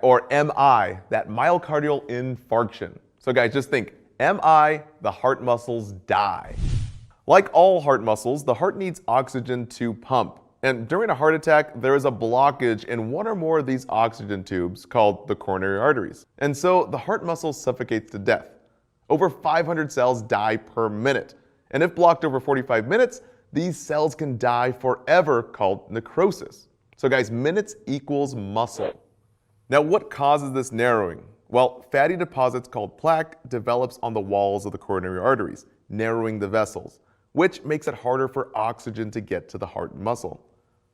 Or MI, that myocardial infarction. So guys, just think, MI, the heart muscles die. Like all heart muscles, the heart needs oxygen to pump. And during a heart attack, there is a blockage in one or more of these oxygen tubes called the coronary arteries. And so the heart muscle suffocates to death. Over 500 cells die per minute. And if blocked over 45 minutes, these cells can die forever, called necrosis. So guys, minutes equals muscle. Now what causes this narrowing? Well, fatty deposits called plaque develops on the walls of the coronary arteries, narrowing the vessels, which makes it harder for oxygen to get to the heart muscle.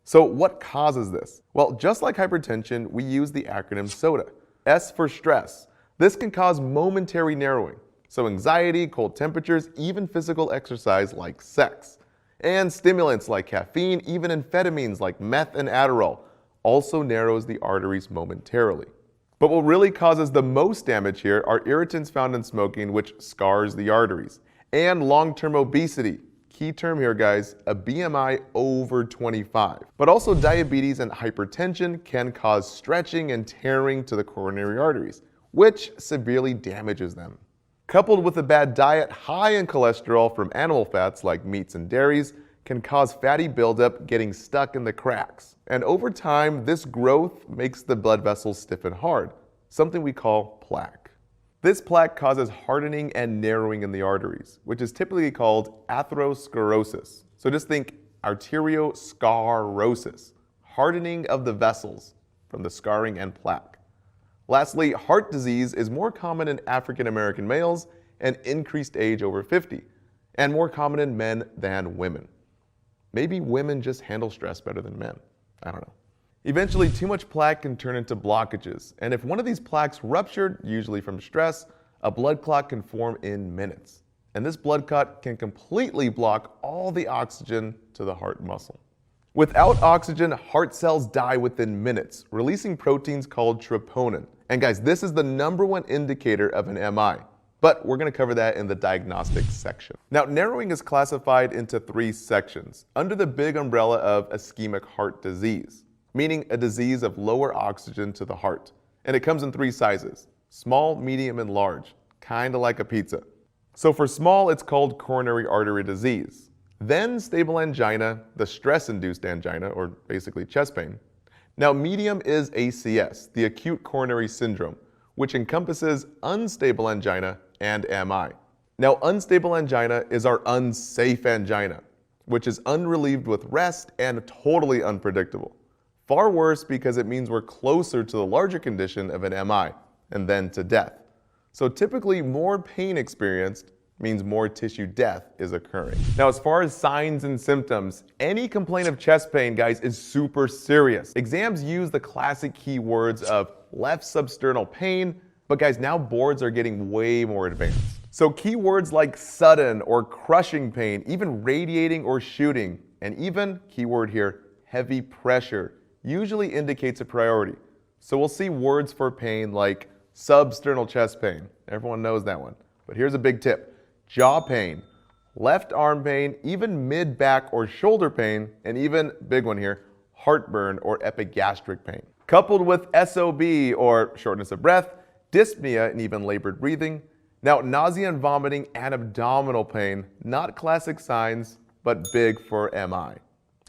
So what causes this? Well, just like hypertension, we use the acronym SOTA. S for stress. This can cause momentary narrowing. So anxiety, cold temperatures, even physical exercise like sex. And stimulants like caffeine, even amphetamines like meth and Adderall, also narrows the arteries momentarily. But what really causes the most damage here are irritants found in smoking, which scars the arteries, and long-term obesity. Key term here, guys, a BMI over 25. But also diabetes and hypertension can cause stretching and tearing to the coronary arteries, which severely damages them. Coupled with a bad diet high in cholesterol from animal fats like meats and dairies can cause fatty buildup getting stuck in the cracks. And over time, this growth makes the blood vessels stiff and hard, something we call plaque. This plaque causes hardening and narrowing in the arteries, which is typically called atherosclerosis. So just think arteriosclerosis, hardening of the vessels from the scarring and plaque. Lastly, heart disease is more common in African American males and increased age over 50, and more common in men than women. Maybe women just handle stress better than men. I don't know. Eventually, too much plaque can turn into blockages, and if one of these plaques ruptured, usually from stress, a blood clot can form in minutes. And this blood clot can completely block all the oxygen to the heart muscle. Without oxygen, heart cells die within minutes, releasing proteins called troponin. And guys, this is the #1 indicator of an MI. But we're going to cover that in the diagnostics section. Now, narrowing is classified into 3 sections under the big umbrella of ischemic heart disease, meaning a disease of lower oxygen to the heart. And it comes in 3 sizes: small, medium, and large, kind of like a pizza. So for small, it's called coronary artery disease. Then stable angina, the stress-induced angina, or basically chest pain. Now medium is ACS, the acute coronary syndrome, which encompasses unstable angina and MI. Now unstable angina is our unsafe angina, which is unrelieved with rest and totally unpredictable. Far worse because it means we're closer to the larger condition of an MI, and then to death. So typically more pain experienced means more tissue death is occurring. Now as far as signs and symptoms, any complaint of chest pain, guys, is super serious. Exams use the classic keywords of left substernal pain, but guys, now boards are getting way more advanced. So keywords like sudden or crushing pain, even radiating or shooting, and even, keyword here, heavy pressure, usually indicates a priority. So we'll see words for pain like substernal chest pain. Everyone knows that one. But here's a big tip: jaw pain, left arm pain, even mid-back or shoulder pain, and even, big one here, heartburn or epigastric pain. Coupled with SOB or shortness of breath, dyspnea, and even labored breathing. Now nausea and vomiting and abdominal pain, not classic signs, but big for MI.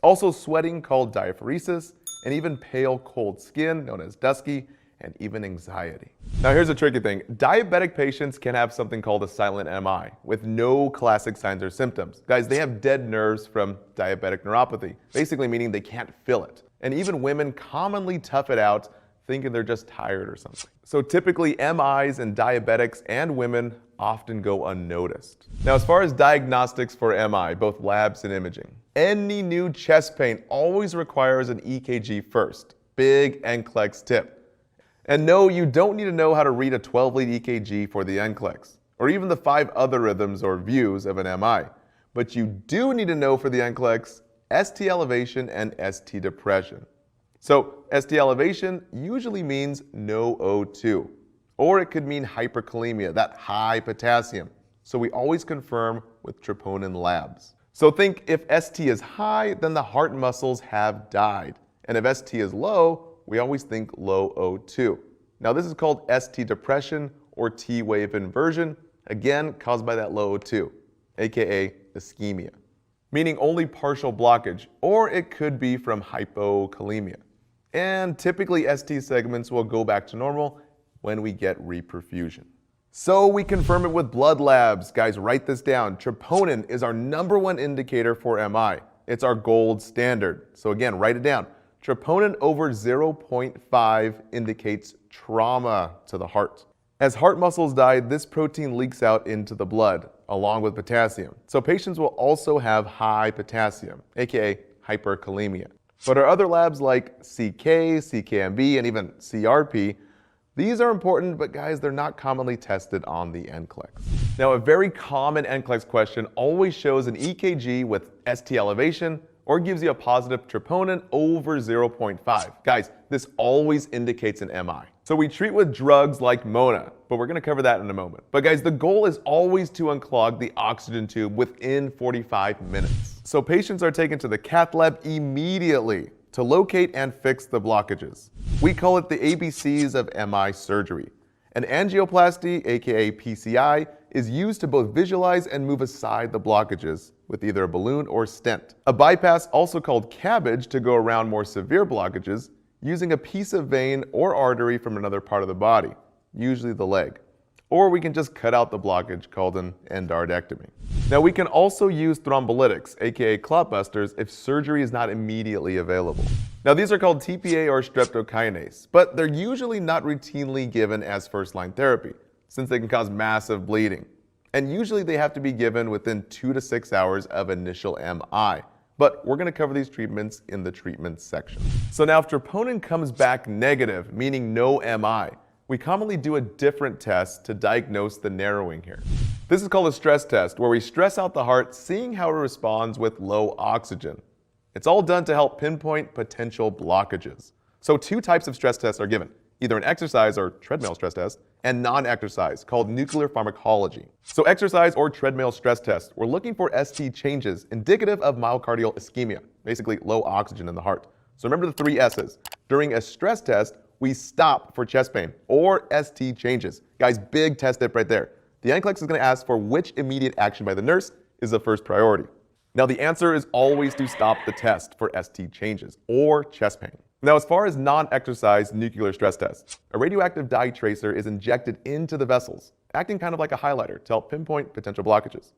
Also sweating called diaphoresis, and even pale cold skin known as dusky, and even anxiety. Now here's a tricky thing. Diabetic patients can have something called a silent MI with no classic signs or symptoms. Guys, they have dead nerves from diabetic neuropathy, basically meaning they can't feel it. And even women commonly tough it out, thinking they're just tired or something. So typically MIs in diabetics and women often go unnoticed. Now as far as diagnostics for MI, both labs and imaging, any new chest pain always requires an EKG first. Big Nclex tip. And no, you don't need to know how to read a 12-lead EKG for the Nclex, or even the 5 other rhythms or views of an MI. But you do need to know for the Nclex, ST elevation and ST depression. So ST elevation usually means no O2, or it could mean hyperkalemia, that high potassium. So we always confirm with troponin labs. So think if ST is high, then the heart muscles have died. And if ST is low, we always think low O2. Now this is called ST depression or T wave inversion, again caused by that low O2, aka ischemia, meaning only partial blockage, or it could be from hypokalemia. And typically ST segments will go back to normal when we get reperfusion. So we confirm it with blood labs. Guys, write this down. Troponin is our #1 indicator for MI. It's our gold standard. So again, write it down. Troponin over 0.5 indicates trauma to the heart. As heart muscles die, this protein leaks out into the blood, along with potassium. So patients will also have high potassium, aka hyperkalemia. But our other labs like CK, CKMB, and even CRP, these are important, but guys, they're not commonly tested on the Nclex. Now, a very common Nclex question always shows an EKG with ST elevation or gives you a positive troponin over 0.5. Guys, this always indicates an MI. So we treat with drugs like Mona, but we're gonna cover that in a moment. But guys, the goal is always to unclog the oxygen tube within 45 minutes. So patients are taken to the cath lab immediately to locate and fix the blockages. We call it the ABCs of MI surgery. An angioplasty, aka PCI, is used to both visualize and move aside the blockages with either a balloon or stent. A bypass, also called cabbage, to go around more severe blockages using a piece of vein or artery from another part of the body, usually the leg. Or we can just cut out the blockage called an endarterectomy. Now we can also use thrombolytics, aka clot busters, if surgery is not immediately available. Now these are called TPA or streptokinase, but they're usually not routinely given as first-line therapy, since they can cause massive bleeding. And usually they have to be given within 2 to 6 hours of initial MI. But we're gonna cover these treatments in the treatment section. So now if troponin comes back negative, meaning no MI, we commonly do a different test to diagnose the narrowing here. This is called a stress test, where we stress out the heart, seeing how it responds with low oxygen. It's all done to help pinpoint potential blockages. So 2 types of stress tests are given, either an exercise or treadmill stress test, and non-exercise, called nuclear pharmacology. So exercise or treadmill stress test, we're looking for ST changes indicative of myocardial ischemia, basically low oxygen in the heart. So remember the 3 S's. During a stress test, we stop for chest pain or ST changes. Guys, big test tip right there. The Nclex is going to ask for which immediate action by the nurse is the first priority. Now the answer is always to stop the test for ST changes or chest pain. Now as far as non-exercise nuclear stress tests, a radioactive dye tracer is injected into the vessels, acting kind of like a highlighter to help pinpoint potential blockages.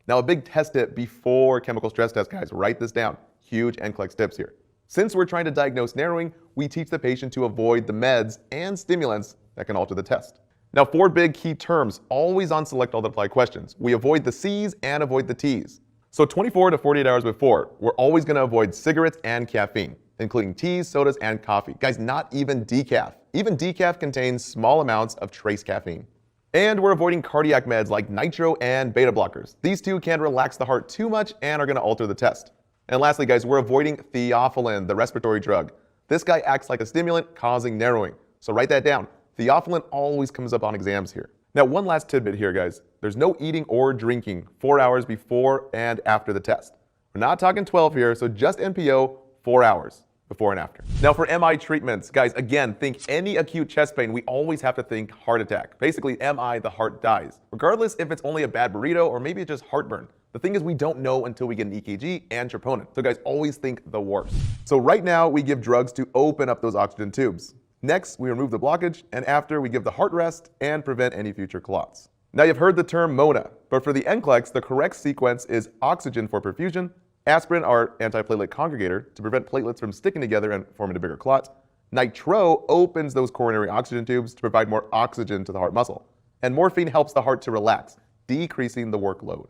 Now a big test tip before chemical stress test, guys, write this down. Huge Nclex tips here. Since we're trying to diagnose narrowing, we teach the patient to avoid the meds and stimulants that can alter the test. Now 4 big key terms, always on select all that apply questions. We avoid the C's and avoid the T's. So 24 to 48 hours before, we're always gonna avoid cigarettes and caffeine, including teas, sodas, and coffee. Guys, not even decaf. Even decaf contains small amounts of trace caffeine. And we're avoiding cardiac meds like nitro and beta blockers. These 2 can relax the heart too much and are gonna alter the test. And lastly, guys, we're avoiding theophylline, the respiratory drug. This guy acts like a stimulant, causing narrowing. So write that down. Theophylline always comes up on exams here. Now, one last tidbit here, guys. There's no eating or drinking 4 hours before and after the test. We're not talking 12 here, so just NPO 4 hours before and after. Now for MI treatments, guys, again, think any acute chest pain, we always have to think heart attack. Basically, MI, the heart dies. Regardless if it's only a bad burrito or maybe it's just heartburn. The thing is, we don't know until we get an EKG and troponin. So guys, always think the worst. So right now, we give drugs to open up those oxygen tubes. Next, we remove the blockage, and after, we give the heart rest and prevent any future clots. Now you've heard the term MONA, but for the Nclex, the correct sequence is oxygen for perfusion, aspirin, our antiplatelet conjugator, to prevent platelets from sticking together and forming a bigger clot. Nitro opens those coronary oxygen tubes to provide more oxygen to the heart muscle. And morphine helps the heart to relax, decreasing the workload.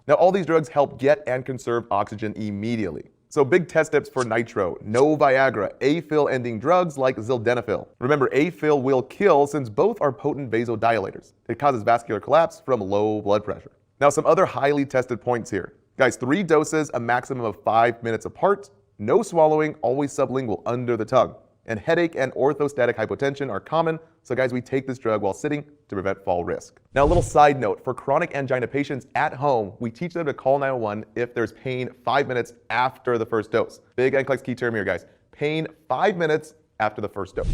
Now all these drugs help get and conserve oxygen immediately. So big test tips for nitro: no Viagra, afil ending drugs like sildenafil. Remember, afil will kill since both are potent vasodilators. It causes vascular collapse from low blood pressure. Now some other highly tested points here. Guys, 3 doses, a maximum of 5 minutes apart, no swallowing, always sublingual under the tongue. And headache and orthostatic hypotension are common, so guys, we take this drug while sitting to prevent fall risk. Now a little side note, for chronic angina patients at home, we teach them to call 911 if there's pain 5 minutes after the first dose. Big Nclex key term here, guys. Pain 5 minutes after the first dose.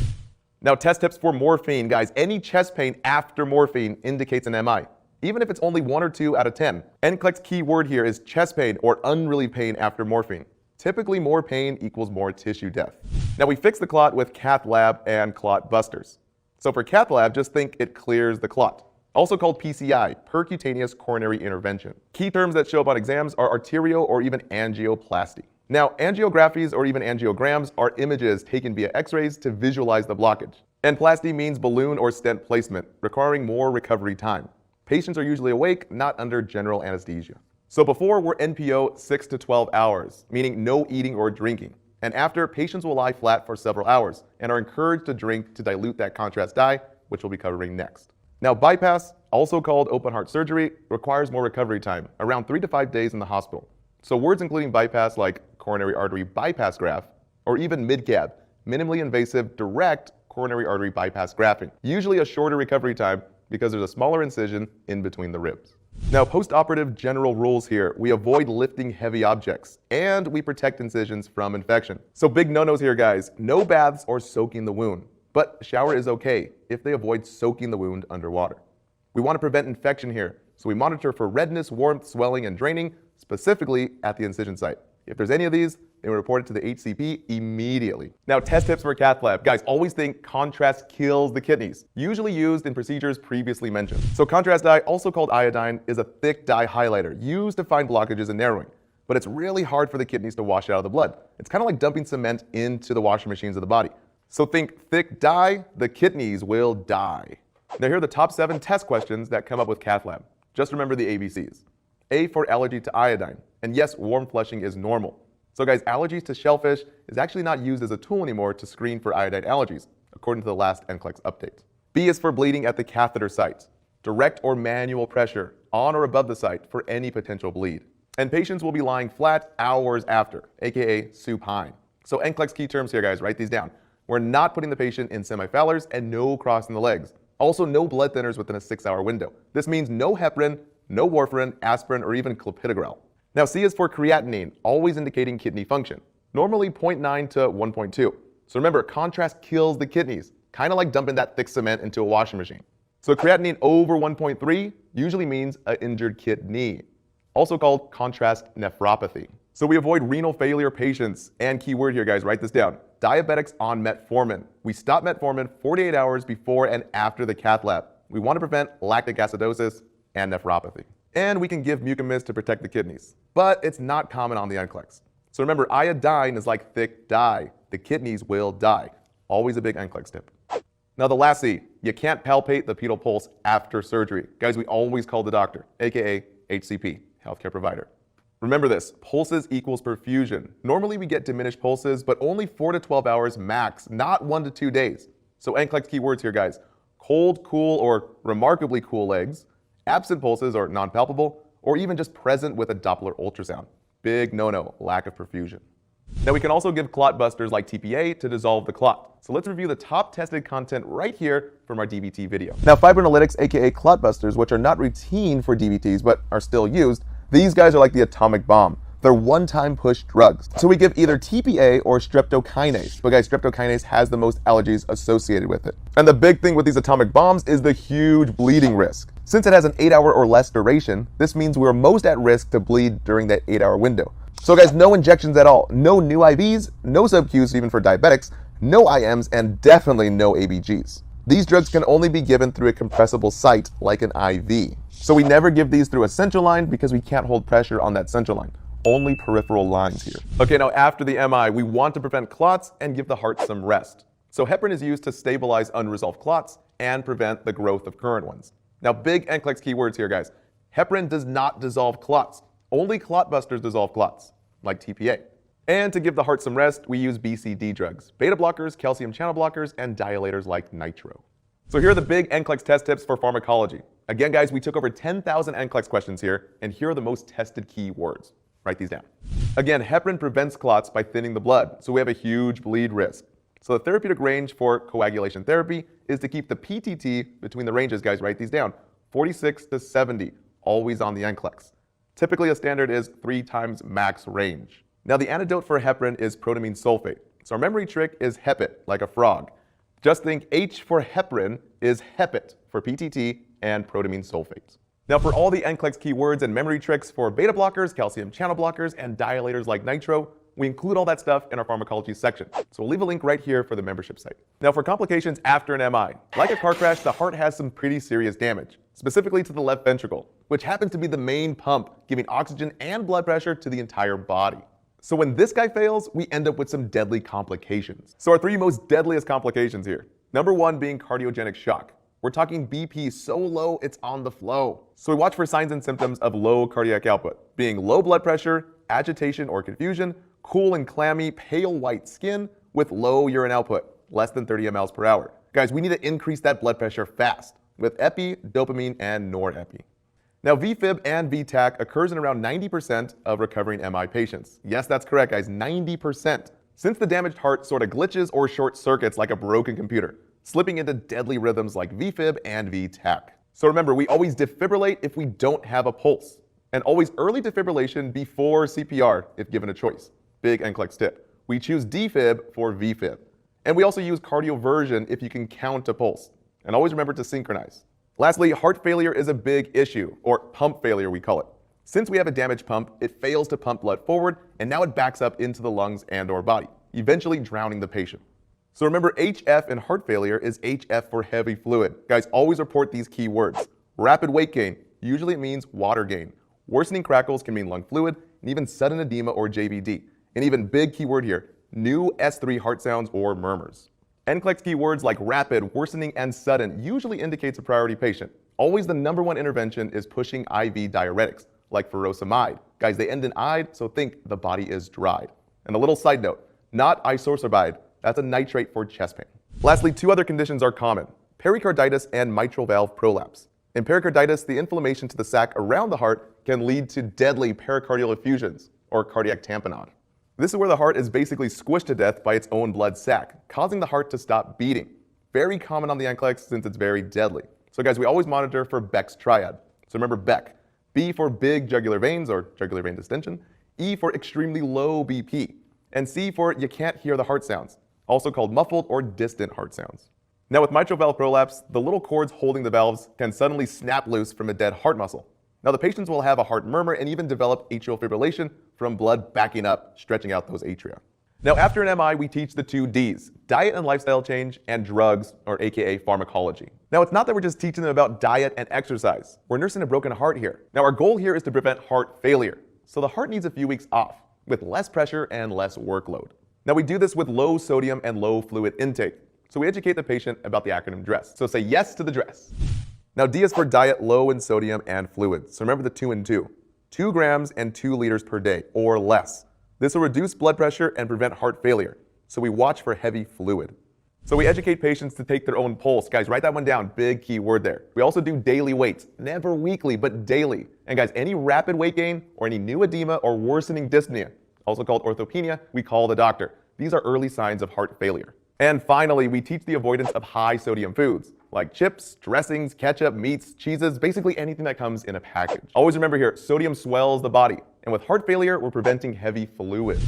Now, test tips for morphine, guys. Any chest pain after morphine indicates an MI, even if it's only 1 or 2 out of 10. Nclex key word here is chest pain or unrelieved pain after morphine. Typically, more pain equals more tissue death. Now, we fix the clot with cath lab and clot busters. So for cath lab, just think it clears the clot. Also called PCI, percutaneous coronary intervention. Key terms that show up on exams are arterio or even angioplasty. Now, angiographies or even angiograms are images taken via x-rays to visualize the blockage. And plasty means balloon or stent placement, requiring more recovery time. Patients are usually awake, not under general anesthesia. So before, we're NPO 6 to 12 hours, meaning no eating or drinking. And after, patients will lie flat for several hours and are encouraged to drink to dilute that contrast dye, which we'll be covering next. Now, bypass, also called open heart surgery, requires more recovery time, around 3 to 5 days in the hospital. So words including bypass like coronary artery bypass graft, or even mid-cab, minimally invasive direct coronary artery bypass grafting. Usually a shorter recovery time because there's a smaller incision in between the ribs. Now, post-operative general rules here. We avoid lifting heavy objects, and we protect incisions from infection. So big no-nos here, guys. No baths or soaking the wound. But a shower is okay if they avoid soaking the wound underwater. We want to prevent infection here, so we monitor for redness, warmth, swelling, and draining, specifically at the incision site. If there's any of these, they will report it to the HCP immediately. Now, test tips for cath lab. Guys, always think contrast kills the kidneys, usually used in procedures previously mentioned. So contrast dye, also called iodine, is a thick dye highlighter used to find blockages and narrowing. But it's really hard for the kidneys to wash out of the blood. It's kind of like dumping cement into the washing machines of the body. So think thick dye, the kidneys will die. Now here are the top 7 test questions that come up with cath lab. Just remember the ABCs. A for allergy to iodine. And yes, warm flushing is normal. So guys, allergies to shellfish is actually not used as a tool anymore to screen for iodine allergies, according to the last Nclex update. B is for bleeding at the catheter site. Direct or manual pressure on or above the site for any potential bleed. And patients will be lying flat hours after, aka supine. So Nclex key terms here, guys, write these down. We're not putting the patient in semi-Fowlers and no crossing the legs. Also, no blood thinners within a 6-hour window. This means no heparin, no warfarin, aspirin, or even clopidogrel. Now, C is for creatinine, always indicating kidney function. Normally 0.9 to 1.2. So remember, contrast kills the kidneys, kind of like dumping that thick cement into a washing machine. So creatinine over 1.3 usually means an injured kidney, also called contrast nephropathy. So we avoid renal failure patients, and key word here, guys, write this down. Diabetics on metformin. We stop metformin 48 hours before and after the cath lab. We want to prevent lactic acidosis and nephropathy. And we can give mucomist to protect the kidneys. But it's not common on the Nclex. So remember, iodine is like thick dye. The kidneys will die. Always a big Nclex tip. Now the last C, you can't palpate the pedal pulse after surgery. Guys, we always call the doctor, aka HCP, healthcare provider. Remember this, pulses equals perfusion. Normally we get diminished pulses, but only 4 to 12 hours max, not 1 to 2 days. So Nclex keywords here, guys. Cold, cool, or remarkably cool legs, absent pulses or non-palpable, or even just present with a Doppler ultrasound. Big no-no, lack of perfusion. Now we can also give clot busters like TPA to dissolve the clot. So let's review the top tested content right here from our DVT video. Now fibrinolytics, aka clot busters, which are not routine for DVTs but are still used, these guys are like the atomic bomb. They're one-time push drugs. So we give either TPA or streptokinase. But guys, streptokinase has the most allergies associated with it. And the big thing with these atomic bombs is the huge bleeding risk. Since it has an 8-hour or less duration, this means we're most at risk to bleed during that 8-hour window. So guys, no injections at all, no new IVs, no sub-Qs even for diabetics, no IMs, and definitely no ABGs. These drugs can only be given through a compressible site like an IV. So we never give these through a central line because we can't hold pressure on that central line. Only peripheral lines here. Okay, now after the MI, we want to prevent clots and give the heart some rest. So heparin is used to stabilize unresolved clots and prevent the growth of current ones. Now big Nclex keywords here, guys. Heparin does not dissolve clots. Only clot busters dissolve clots, like TPA. And to give the heart some rest, we use BCD drugs, beta blockers, calcium channel blockers, and dilators like nitro. So here are the big Nclex test tips for pharmacology. Again, guys, we took over 10,000 Nclex questions here, and here are the most tested keywords. Write these down. Again, heparin prevents clots by thinning the blood, so we have a huge bleed risk. So the therapeutic range for coagulation therapy is to keep the PTT between the ranges, guys, write these down, 46 to 70, always on the Nclex. Typically a standard is 3 times max range. Now the antidote for heparin is protamine sulfate. So our memory trick is hepit, like a frog. Just think H for heparin is hepit for PTT and protamine sulfate. Now for all the Nclex keywords and memory tricks for beta blockers, calcium channel blockers, and dilators like nitro, we include all that stuff in our pharmacology section. So we'll leave a link right here for the membership site. Now for complications after an MI, like a car crash, the heart has some pretty serious damage, specifically to the left ventricle, which happens to be the main pump, giving oxygen and blood pressure to the entire body. So when this guy fails, we end up with some deadly complications. So our three most deadliest complications here. Number one being cardiogenic shock. We're talking BP so low it's on the flow. So we watch for signs and symptoms of low cardiac output, being low blood pressure, agitation or confusion, cool and clammy, pale white skin with low urine output, less than 30 mLs per hour. Guys, we need to increase that blood pressure fast with epi, dopamine, and norepi. Now, VFib and VTAC occurs in around 90% of recovering MI patients. Yes, that's correct, guys, 90%. Since the damaged heart sort of glitches or short circuits like a broken computer, slipping into deadly rhythms like VFib and VTAC. So remember, we always defibrillate if we don't have a pulse, and always early defibrillation before CPR if given a choice. Big Nclex tip. We choose defib for VFib. And we also use cardioversion if you can count a pulse. And always remember to synchronize. Lastly, heart failure is a big issue, or pump failure we call it. Since we have a damaged pump, it fails to pump blood forward, and now it backs up into the lungs and/or body, eventually drowning the patient. So remember, HF in heart failure is HF for heavy fluid. Guys, always report these key words. Rapid weight gain, usually it means water gain. Worsening crackles can mean lung fluid, and even sudden edema or JVD. And even big keyword here, new S3 heart sounds or murmurs. Nclex keywords like rapid, worsening, and sudden usually indicates a priority patient. Always the number one intervention is pushing IV diuretics, like furosemide. Guys, they end in "ide", so think the body is dried. And a little side note, not isosorbide, that's a nitrate for chest pain. Lastly, two other conditions are common, pericarditis and mitral valve prolapse. In pericarditis, the inflammation to the sac around the heart can lead to deadly pericardial effusions, or cardiac tamponade. This is where the heart is basically squished to death by its own blood sac, causing the heart to stop beating. Very common on the Nclex since it's very deadly. So guys, we always monitor for Beck's Triad. So remember Beck. B for big jugular veins or jugular vein distension, E for extremely low BP, and C for you can't hear the heart sounds, also called muffled or distant heart sounds. Now with mitral valve prolapse, the little cords holding the valves can suddenly snap loose from a dead heart muscle. Now the patients will have a heart murmur and even develop atrial fibrillation from blood backing up, stretching out those atria. Now after an MI, we teach the two Ds, diet and lifestyle change, and drugs, or AKA pharmacology. Now it's not that we're just teaching them about diet and exercise. We're nursing a broken heart here. Now our goal here is to prevent heart failure. So the heart needs a few weeks off, with less pressure and less workload. Now we do this with low sodium and low fluid intake. So we educate the patient about the acronym DRESS. So say yes to the DRESS. Now D is for diet low in sodium and fluids. So remember the 2 and 2. 2 grams and 2 liters per day, or less. This will reduce blood pressure and prevent heart failure. So we watch for heavy fluid. So we educate patients to take their own pulse. Guys, write that one down, big key word there. We also do daily weights, never weekly, but daily. And guys, any rapid weight gain or any new edema or worsening dyspnea, also called orthopnea, we call the doctor. These are early signs of heart failure. And finally, we teach the avoidance of high sodium foods, like chips, dressings, ketchup, meats, cheeses, basically anything that comes in a package. Always remember here, sodium swells the body. And with heart failure, we're preventing heavy fluid.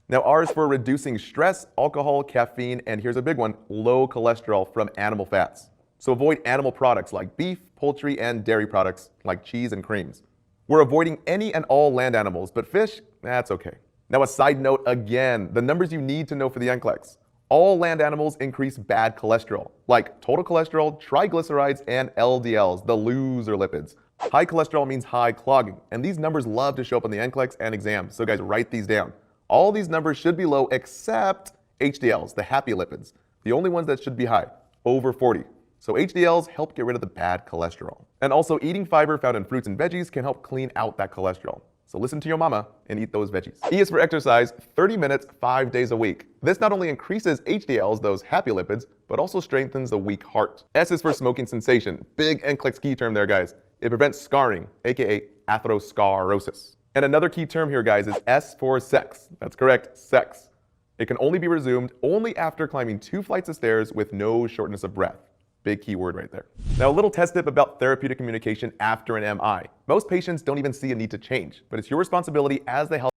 Now R is for reducing stress, alcohol, caffeine, and here's a big one, low cholesterol from animal fats. So avoid animal products like beef, poultry, and dairy products like cheese and creams. We're avoiding any and all land animals, but fish, that's okay. Now a side note again, the numbers you need to know for the Nclex. All land animals increase bad cholesterol, like total cholesterol, triglycerides, and LDLs, the loser lipids. High cholesterol means high clogging, and these numbers love to show up on the Nclex and exams, so guys, write these down. All these numbers should be low except HDLs, the happy lipids. The only ones that should be high, over 40. So HDLs help get rid of the bad cholesterol. And also eating fiber found in fruits and veggies can help clean out that cholesterol. So listen to your mama and eat those veggies. E is for exercise, 30 minutes, 5 days a week. This not only increases HDLs, those happy lipids, but also strengthens a weak heart. S is for smoking cessation. Big Nclex key term there, guys. It prevents scarring, aka atherosclerosis. And another key term here, guys, is S for sex. That's correct, sex. It can only be resumed only after climbing 2 flights of stairs with no shortness of breath. Big key word right there. Now a little test tip about therapeutic communication after an MI. Most patients don't even see a need to change, but it's your responsibility as the health